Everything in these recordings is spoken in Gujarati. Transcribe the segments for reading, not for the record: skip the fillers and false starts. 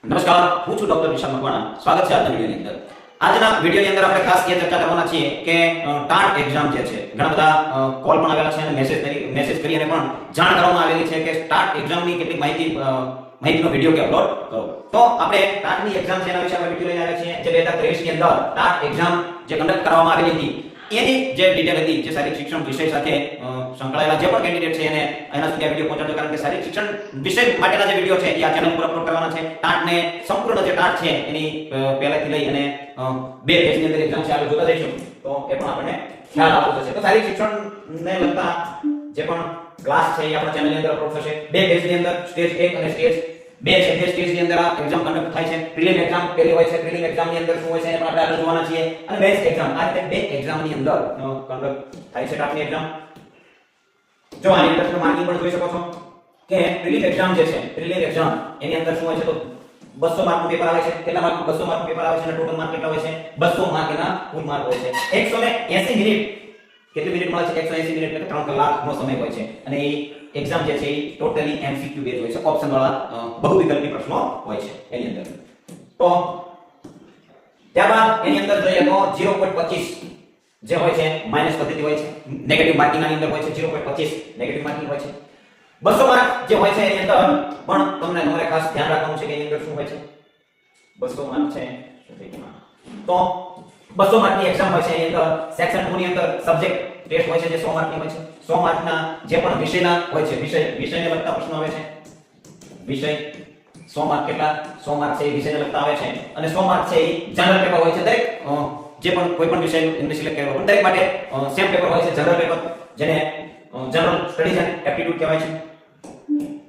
નમસ્કાર, હું છું ડોક્ટર વિશાલ મકવાણા. સ્વાગત છે આજના વિડિયોની અંદર. આજના વિડિયોની અંદર આપણે ખાસ એ ચર્ચા કરવાના છીએ કે ટાટ એક્ઝામ જે છે, ઘણા બધા કોલ પણ આવેલા છે અને મેસેજ કરીને પણ જાણ કરવામાં આવેલી છે કે ટાટ એક્ઝામની કેટલીક માહિતીનો વિડિયો કે અપલોડ કરો. તો આપણે ટાટની એક્ઝામ છે એના વિશે આપણે વિડિયો લઈને આવ્યા છીએ, જે 2023 ની અંદર ટાટ એક્ઝામ જે કન્ડક્ટ કરવામાં આવેલી હતી એની જે ડિટેલ હતી, જે શારીરિક શિક્ષણ વિષય સાથે સંકળાયેલા જે પણ કેન્ડિડેટ છે એને એના સુધી આ વિડિયો પહોંચાડજો, કારણ કે શારીરિક શિક્ષણ વિષય માટેના જે વિડિયો છે એ આ ચેનલ પર અપલોડ કરવાના છે. ટાટને સંપૂર્ણ જે ટાટ છે એની પહેલાથી લઈ અને બે પેજની અંદર એક્ઝામ છે આપણે જોતા જઈશું, તો એ પણ આપણને ખ્યાલ આવતો થશે. તો શારીરિક શિક્ષણને લગતા જે પણ ક્લાસ છે એ આપણા ચેનલની અંદર અપલોડ થશે. બે પેજની અંદર સ્ટેજ 1 અને સ્ટેજ 2 છે. બે સ્ટેજની અંદર આ એક્ઝામ કન્ડક્ટ થાય છે. પ્રિલિમ એક્ઝામ પહેલી હોય છે, પ્રિલિમ એક્ઝામની અંદર શું હોય છે એ પણ આપણે આગળ જોવાના છીએ, અને મેઇન્સ એક્ઝામ, આ રીતે બે એક્ઝામની અંદર કન્ડક્ટ થાય છે ટાટની એક્ઝામ. જો આની અંદર તમે માર્કિંગ પણ જોઈ શકો છો કે પ્રિલિમ એક્ઝામ જે છે, પ્રિલિમ એક્ઝામ એની અંદર શું હોય છે, તો 200 માર્કનું પેપર આવે છે. કેટલા માર્કનું? 200 માર્કનું પેપર આવે છે અને ટોટલ માર્ક કેટલા હોય છે? 200 માર્ક એના કુલ માર્ક હોય છે. 180 મિનિટ, કેટલી મિનિટ મળે છે? 180 મિનિટ એટલે 3 કલાકનો સમય હોય છે. અને એ એક્ઝામ જે છે એ ટોટલી MCQ બેઝ હોય છે, ઓપ્શન વાળા બહુવિકલ્પી પ્રશ્નો હોય છે એની અંદર. તો ત્યારબાદ એની અંદર જોઈએ તો 0.25 જે હોય છે માઈનસ પદ્ધતિ હોય છે, નેગેટિવ માર્કિંગ ની અંદર હોય છે. 0.25 નેગેટિવ માર્કિંગ હોય છે. 200 માર્ક જે હોય છે એની અંદર પણ તમને તમારે ખાસ ધ્યાન રાખવાનું છે કે એની અંદર શું હોય છે. 200 માર્ક છે તો 200 માર્કની એક્ઝામ હોય છે. એની અંદર સેક્શન 2 ની અંદર સબ્જેક્ટ ટેસ્ટ હોય છે જે 100 માર્કની હોય છે. 100 માર્કના જે પણ વિષયના હોય છે, વિષયને લગતા પ્રશ્નો આવે છે. વિષય 100 માર્ક કેટલા? 100 માર્ક છે એ વિષયને લગતા આવે છે, અને 100 માર્ક છે એ જનરલ પેપર હોય છે. દરેક જે પણ કોઈ પણ વિષય એમને સિલેક્ટ કર્યો પણ દરેક માટે સેમ પેપર હોય છે, જનરલ પેપર, જેને જનરલ સ્ટડીઝ એન્ડ એપ્ટિટ્યુડ કહેવાય છે.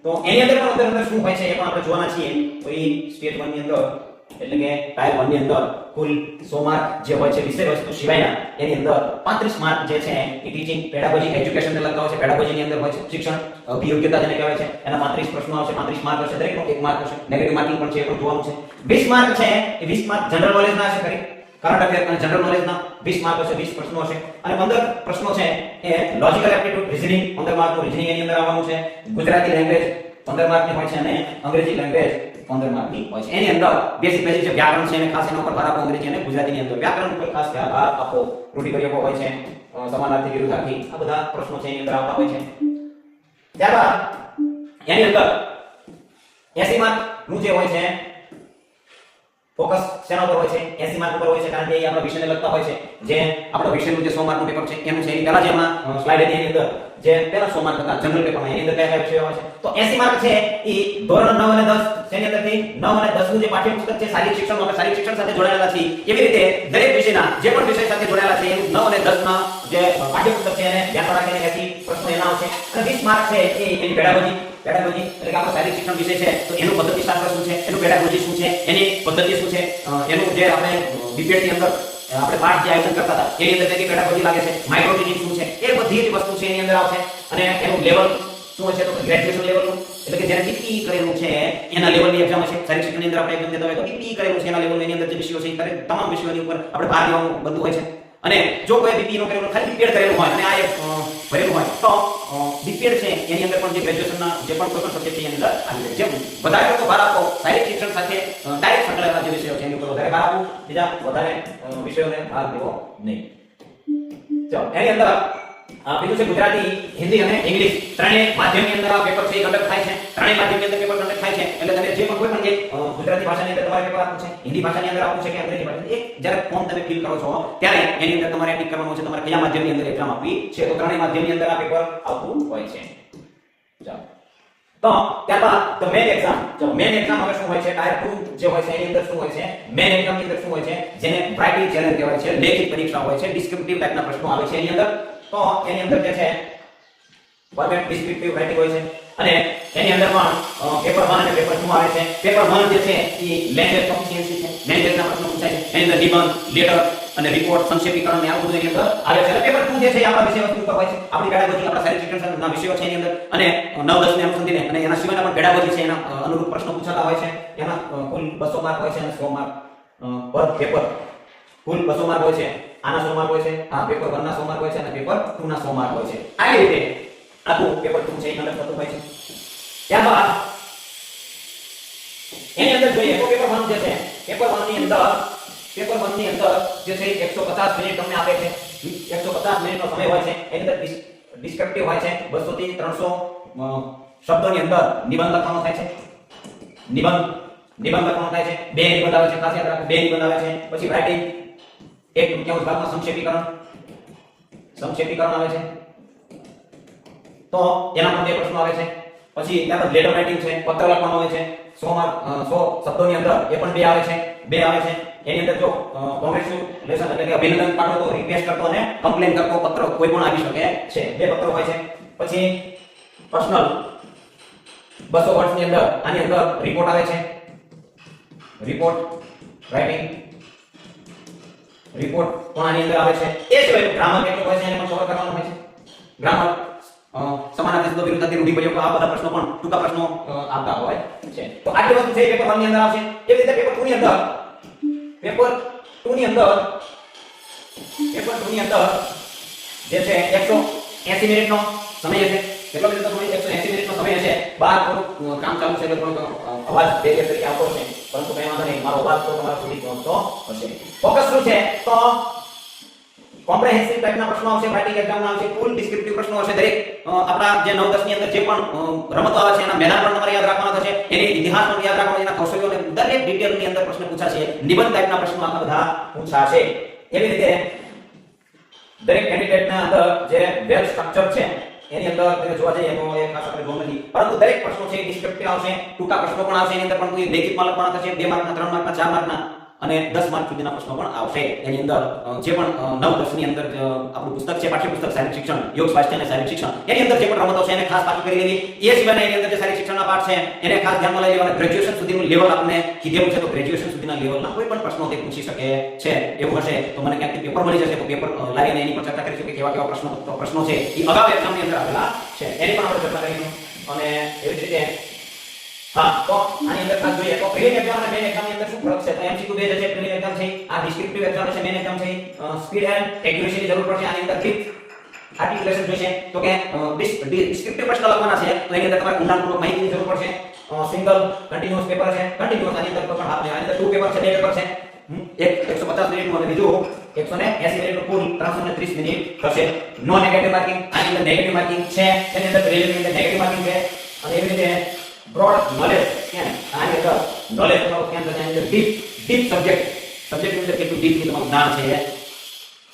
તો એની અંદર પણ અંદર શું હોય છે એ પણ આપણે જોવાના છીએ. તો એ સ્ટેજ 1 ની અંદર એટલે કે ટાયર 1 ની અંદર કુલ 100 માર્ક જે હોય છે વિષય વસ્તુ સિવાયના, એની અંદર 35 માર્ક જે છે એ ટીચિંગ, પેડાગોજી, એજ્યુકેશનને લગતા હોય છે. પેડાગોજી ની અંદર હોય છે શિક્ષણ અભિયોગ્યતા જેને કહેવાય છે, એના 35 પ્રશ્નો આવશે. 35 માર્ક હશે, દરેકનો 1 માર્ક હશે. નેગેટિવ માર્કિંગ પણ છે એ પણ જોવાનું છે. 20 માર્ક છે એ 20 માર્ક જનરલ નોલેજ ના હશે, ખરી કરંટ અફેર અને જનરલ નોલેજ ના 20 માર્ક હશે, 20 પ્રશ્નો હશે. અને 15 પ્રશ્નો છે એ લોજિકલ એપ્ટિટ્યુડ, રીઝનિંગ, 15 માર્કનું રીઝનિંગ એની અંદર આવવાનું છે. ગુજરાતી લેંગ્વેજ 15 માર્કની હોય છે, અને અંગ્રેજી લેંગ્વેજ 15 માર્કની હોય છે. એની અંદર બેસિક જે વ્યાકરણ છે એને ખાસ એના ઉપર ભાર આપો. અંગ્રેજી અને ગુજરાતીની અંદર વ્યાકરણ ઉપર ખાસ ભાર આપો. રૂઢિપ્રયોગો હોય છે, સમાનાર્થી, વિરુદ્ધાર્થી, આ બધા પ્રશ્નો છે એની અંદર આવતા હોય છે. ત્યારબાદ એની અંદર 80 માર્ક નું જે હોય છે ફોકસ શેના ઉપર હોય છે? 80 માર્ક ઉપર હોય છે, કારણ કે એ આપણા વિષયને લગતા હોય છે. જે આપણા વિષયનું જે 100 માર્કનું પેપર છે એનું છે, એની પહેલા જે એમાં સ્લાઇડ હતી એની અંદર જે પહેલા 100 માર્ક હતા જનરલ પેપરમાં, એની અંદર કયા વિષયો હોય છે? તો 80 માર્ક છે એ ધોરણ 9 અને 10 જેની અંદરથી 9 અને 10 નું જે પાઠ્યપુસ્તક છે શારીરિક શિક્ષણ, આપણે શારીરિક શિક્ષણ સાથે જોડાયેલા છીએ, એવી રીતે દરેક વિષયના જે પણ વિષય સાથે જોડાયેલા છે એનું 9 અને 10 ના જે પાઠ્યપુસ્તક છે એને ધ્યાનમાં રાખીને 80 પ્રશ્નો એના આવશે. અને 20 માર્ક છે એ એની પેડાગોજી એટલે કે આપણો શારીરિક શિક્ષણ વિષય છે તો એનું પદ્ધતિશાસ્ત્ર શું છે, એનું પેડાગોજી શું છે, એની પદ્ધતિ શું છે, એનું જે આપણે બીપીએડ ની અંદર આપણે પાઠ જે આયોજન કરતા હતા એની અંદર કેટલી પેડાગોજી લાગે છે, માઇક્રો ટીચિંગ શું છે, એ બધી જ વસ્તુ છે એની અંદર આવશે. અને એનું લેવલ શું છે, તો ગ્રેજ્યુએશન લેવલનું, એટલે કે જેને ટીપી કરેલું છે એના લેવલની એક્ઝામ હશે. શારીરિક શિક્ષણની અંદર આપણે એક્ઝામ દેતા હોય તો ટીપી કરેલું છે એના લેવલની, એની અંદર જે વિષયો છે એ તમામ વિષયોની ઉપર આપણે ભાર દેવાનું બધું હોય છે. અને જો કોઈ બીપી નો કરેલું, ખાલી બીપીએડ કરેલું હોય અને આ એક ભરેલું હોય તો બીપીએડ છે એની અંદર પણ જે ગ્રેજ્યુએશનના જે પણ કોઈ પણ સબ્જેક્ટ છે એની અંદર આવી જાય. જેમ વધારે પડતો ભાર આપો શારીરિક શિક્ષણ સાથે ડાયરેક્ટ સંકળાયેલા જે વિષયો છે એની ઉપર વધારે ભાર આપો, બીજા વધારે વિષયોને ભાર દેવો નહીં. ચલો, એની અંદર બીજું છે ગુજરાતી, હિન્દી અને ઇંગ્લિશ ત્રણેય માધ્યમની અંદર આ પેપર છે એ કન્ડક્ટ થાય છે. ત્રણેય માધ્યમની અંદર પેપર કન્ડક્ટ થાય છે. એટલે તમે જે પણ કોઈ પણ એક ગુજરાતી ભાષાની અંદર તમારે પેપર આપવું છે, હિન્દી ભાષાની અંદર આપવું છે કે અંગ્રેજી ભાષાની, એક જ્યારે ફોર્મ તમે ફિલ કરો છો ત્યારે એની અંદર તમારે ટિક કરવાનું છે તમારે કયા માધ્યમની અંદર એક્ઝામ આપવી છે. તો ત્રણેય માધ્યમની અંદર આ પેપર આવતું હોય છે. ચાલો, તો ત્યારબાદ તો મેઇન એક્ઝામ. જો મેઇન એક્ઝામ હવે શું હોય છે, ટાયર 2 જે હોય છે એની અંદર શું હોય છે, મેઇન એક્ઝામ ની અંદર શું હોય છે, જેને રાઇટિંગ ચેલેન્જ કહેવાય છે, લેખિત પરીક્ષા હોય છે, ડિસ્ક્રિપ્ટિવ ટાઈપના પ્રશ્નો આવે છે એની અંદર. તો એની અંદર જે છે ફોર્મેટ ડિસ્ક્રિપ્ટિવ રાઇટિંગ હોય છે. અને એની અંદર પણ પેપર 1 અને પેપર 2 આવે છે. પેપર 1 જે છે એ લેંગ્વેજ પ્રોફિશિયન્સી છે, લેંગ્વેજના પ્રશ્નો પૂછાય છે. એની અંદર નિબંધ, લેટર અને રિપોર્ટ, સંક્ષેપીકરણ ને આ બધું એની અંદર આવે છે. અને પેપર 2 જે છે એ આપણા વિષય વસ્તુ ઉપર હોય છે, આપણી પેડાગોજી, આપણા શારીરિક શિક્ષણના વિષયો છે એની અંદર. અને 9-10 ને અનુસંધાને અને એના સિવાયના પણ પેડાગોજી છે એના અનુરૂપ પ્રશ્નો પૂછાતા હોય છે. એમાં કુલ 200 માર્ક હોય છે અને 100 માર્ક પર પેપર કુલ 200 માર્ક હોય છે. આના 100 માર્ક હોય છે, આ પેપર 1 ના 100 માર્ક હોય છે અને પેપર 2 ના 100 માર્ક હોય છે. આવી રીતે આખું પેપર 2 છે એ કન્ડક્ટ થતું હોય છે. ત્યારબાદ એની અંદર જોઈએ તો પેપર 1 જે છે પેપર 1 ની અંદર જે છે 150 મિનિટ તમને આપે છે 150 મિનિટનો સમય હોય છે એની અંદર ડિસ્ક્રિપ્ટિવ હોય છે 200 થી 300 શબ્દોની અંદર નિબંધ લખવાનો થાય છે નિબંધ લખવાનો થાય છે બે નિબંધ આવે છે ખાસ યાદ રાખો બે નિબંધ આવે છે પછી રાઇટિંગ એક તૃતીયાંશ ભાગમાં સંક્ષેપીકરણ આવે છે તો એના પણ બે પ્રશ્નો આવે છે પછી ત્યારબાદ લેટર રાઇટિંગ છે પત્ર લખવાનો હોય છે 100 શબ્દોની અંદર એ પણ બે આવે છે એની અંદર જો કોંગ્રેચ્યુલેશન એટલે કે અભિનંદન પાઠવો તો રિક્વેસ્ટ કરતો અને કમ્પ્લેન કરતો પત્ર કોઈ પણ આવી શકે છે બે પત્રો હોય છે પછી પર્સનલ 200 વર્ડ્સની અંદર આની અંદર રિપોર્ટ આવે છે રિપોર્ટ રાઇટિંગ રિપોર્ટ પણ આની અંદર આવે છે એ સિવાય ગ્રામર કેટલું હોય છે એને પણ કવર કરવાનું હોય છે ગ્રામર સમાનાર્થી શબ્દો વિરુદ્ધાર્થી રૂઢિપ્રયોગ આ બધા પ્રશ્નો પણ ટૂંકા પ્રશ્નો આવતા હોય છે તો આટલી વસ્તુ છે પેપર 1 ની અંદર આવશે એવી રીતે પેપર 2 ની અંદર જે છે 180 મિનિટનો સમય હશે કેટલો મિનિટનો સમય 180 મિનિટનો સમય હશે બહાર થોડું કામ ચાલુ છે એટલે થોડો અવાજ બેરિયર તરીકે આવતો છે પરંતુ કંઈ વાંધો નહીં મારો અવાજ તો તમારા સુધી પહોંચતો હશે ફોકસ શું છે તો કોમ્પ્રિહેન્સિવ ટાઈપના પ્રશ્નો આવશે પ્રેક્ટિકલ એક્ઝામના આવશે ફૂલ ડિસ્ક્રિપ્ટિવ પ્રશ્નો આવશે દરેક આપણા જે 9 10 ની અંદર જે પણ રમતો આવે છે એના મેદાન પણ તમારે યાદ રાખવાના થશે એની ઇતિહાસ પણ યાદ રાખવાનો એના કૌશલ્યોને દરેક ડિટેલની અંદર પ્રશ્ન પૂછાશે નિબંધ ટાઈપના પ્રશ્નો આખા બધા પૂછાશે એવી રીતે દરેક કેન્ડિડેટના અંદર જે વેલ સ્ટ્રક્ચર છે એની અંદર તમે જોવા જઈએ તો એ ખાસ આપણે જોવું નથી પરંતુ દરેક પ્રશ્નો છે ડિસ્ક્રિપ્ટિવ આવશે ટૂંકા પ્રશ્નો પણ આવશે એની અંદર પણ કોઈ લેખિતમાં લખવાના થશે 2 માર્કના 3 માર્કના 4 માર્કના અને 10 માર્ક સુધીના પ્રશ્નો પણ આવશે એની અંદર જે પણ 9 10 ની અંદર આપણું પુસ્તક છે પાઠ્યપુસ્તક શારીરિક શિક્ષણ યોગ સ્વાસ્થ્ય અને શારીરિક શિક્ષણ એની અંદર જે પણ રમતો છે એને ખાસ પાકી કરી લેવી એ સિવાય એની અંદર જે શારીરિક શિક્ષણના પાઠ છે એને ખાસ ધ્યાનમાં લઈ લેવાના ગ્રેજ્યુએશન સુધીનું લેવલ આપણે કીધેલું છે તો ગ્રેજ્યુએશન સુધીના લેવલના કોઈ પણ પ્રશ્નો તે પૂછી શકે છે એવું હશે તો મને ક્યાંક પેપર મળી જશે તો પેપર લાવીને એની પર ચર્ચા કરીશું કે કેવા પ્રશ્નો છે એ અગાઉ એક્ઝામની અંદર આવેલા છે એની પણ આપણે ચર્ચા કરીશું અને એવી જ રીતે હા તો આની અંદર ખાસ જોઈએ તો પ્રિલિમ એક્ઝામ અને મેઇન એક્ઝામ ની અંદર શું ફરક છે તો એમસીક્યુ બેઝ છે પ્રિલિમ એક્ઝામ છે આ ડિસ્ક્રિપ્ટિવ એક્ઝામ છે મેઇન એક્ઝામ છે સ્પીડ એન્ડ એક્યુરેસી ની જરૂર પડશે આની અંદર ડીપ આર્ટિક્યુલેશન જોઈશે તો કે ડિસ્ક્રિપ્ટિવ પ્રશ્ન લખવાના છે તો એની અંદર તમારે ઊંડાણપૂર્વક માહિતીની જરૂર પડશે સિંગલ કન્ટિન્યુઅસ પેપર છે કન્ટિન્યુઅસ આની અંદર પણ આપણે આની અંદર 2 પેપર છે 2 પેપર છે એક 150 મિનિટનું અને બીજું 180 મિનિટનું કુલ 330 મિનિટ થશે નો નેગેટિવ માર્કિંગ આની અંદર નેગેટિવ માર્કિંગ છે એની અંદર પ્રિલિમ ની અંદર નેગેટિવ માર્કિંગ છે અને એવી રીતે broad knowledge can આની અંદર knowledge તમારું ધ્યાન રાખવાની અંદર ડીપ સબ્જેક્ટ ની અંદર કેટલું ડીપ તમારું જ્ઞાન છે એ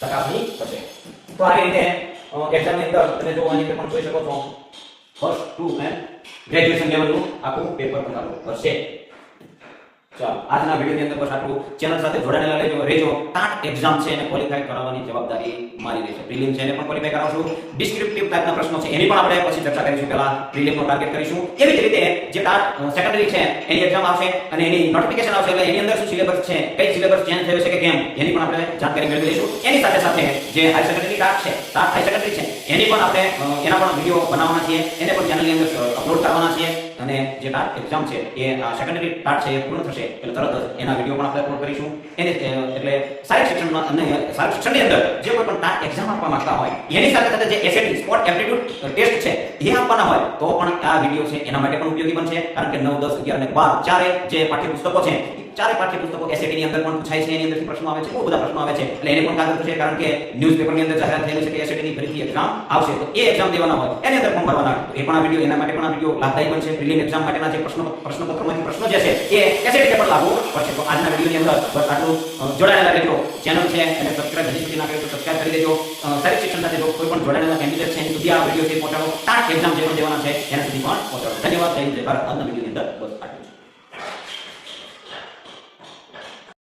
ચકાસણી થશે તો આ રીતે એક્ઝામ ની અંદર તમે જો આની અંદર પણ જોઈ શકો છો ફર્સ્ટ ટુ એન્ડ ગ્રેજ્યુએશન લેવલનું આખું પેપર બનાવવું પડશે ચાલો આજના વિડિયોની અંદર બસ આટલું ચેનલ સાથે જોડાયેલા રહેજો ટાટ એક્ઝામ છે એને ક્વોલિફાઈ કરાવવાની જવાબદારી મારી રહેશે પ્રિલિમ છે એને પણ ક્વોલિફાઈ કરાવશું ડિસ્ક્રિપ્ટિવ ટાઈપના પ્રશ્નો છે એની પણ આપણે પછી ચર્ચા કરીશું પહેલા પ્રિલિમનો ટાર્ગેટ કરીશું એવી જ રીતે જે ટાટ સેકન્ડરી છે એની એક્ઝામ આવશે અને એની નોટિફિકેશન આવશે એટલે એની અંદર શું સિલેબસ છે કઈ સિલેબસ ચેન્જ થયો છે કે કેમ એની પણ આપણે જાણકારી મેળવી લઈશું એની સાથે સાથે જે હાઈ સેકન્ડરી ટાટ છે ટાટ હાઈ સેકન્ડરી છે એની પણ આપણે એના પણ વિડિયો બનાવવાના છીએ એને પણ ચેનલની અંદર અપલોડ કરવાના છીએ અને જે ટાટ એક્ઝામ છે એ સેકન્ડરી ટાટ છે એ પૂર્ણ થશે એટલે તરત જ એના વિડિયો પણ આપણે અપલોડ કરીશું એને એટલે શારીરિક શિક્ષણમાં અને શારીરિક શિક્ષણની અંદર જે કોઈ પણ ટાટ એક્ઝામ આપવા માંગતા હોય એની સાથે સાથે જે એસએટી સ્પોટ એપ્ટિટ્યુડ ટેસ્ટ છે એ આપવાના હોય તો પણ આ વિડિયો છે એના માટે પણ ઉપયોગી બનશે કારણ કે 9 10 11 અને 12 ચારે જે પાઠ્યપુસ્તકો છે ચારે પાઠ્યપુસ્તકો એસએટી ની અંદર પણ પૂછાય છે એની અંદરથી પ્રશ્નો આવે છે બહુ બધા પ્રશ્નો આવે છે એટલે એને પણ કાગળ થશે કારણ કે ન્યૂઝપેપર ની અંદર જાહેરાત થયેલી છે કે એસએટી ની ફરીથી એક્ઝામ આવશે તો એ એક્ઝામ દેવાના હોય એની અંદર ફોર્મ ભરવાના તો એ પણ આ વિડિયો એના માટે પણ આ વિડિયો લાભદાયી બનશે પ્રિલિમ એક્ઝામ માટેના જે પ્રશ્નપત્રમાંથી પ્રશ્નો જે છે એ એસએટી પર લાગુ પડશે તો આજના વિડિયોની અંદર બસ આટલું જોડાયેલા રહેજો ચેનલ છે અને સબસ્ક્રાઇબ હજી સુધી ના કર્યું તો સબસ્ક્રાઇબ કરી દેજો શારીરિક શિક્ષણ સાથે જો કોઈ પણ જોડાયેલા કેન્ડિડેટ છે એની સુધી આ વિડિયો છે પહોંચાડો ટાટ એક્ઝામ જે પણ દેવાના છે એના સુધી પણ પહોંચાડો ધન્યવાદ જય હિન્દ જય ભારત આજના વિડિયોની અંદર બસ આટલું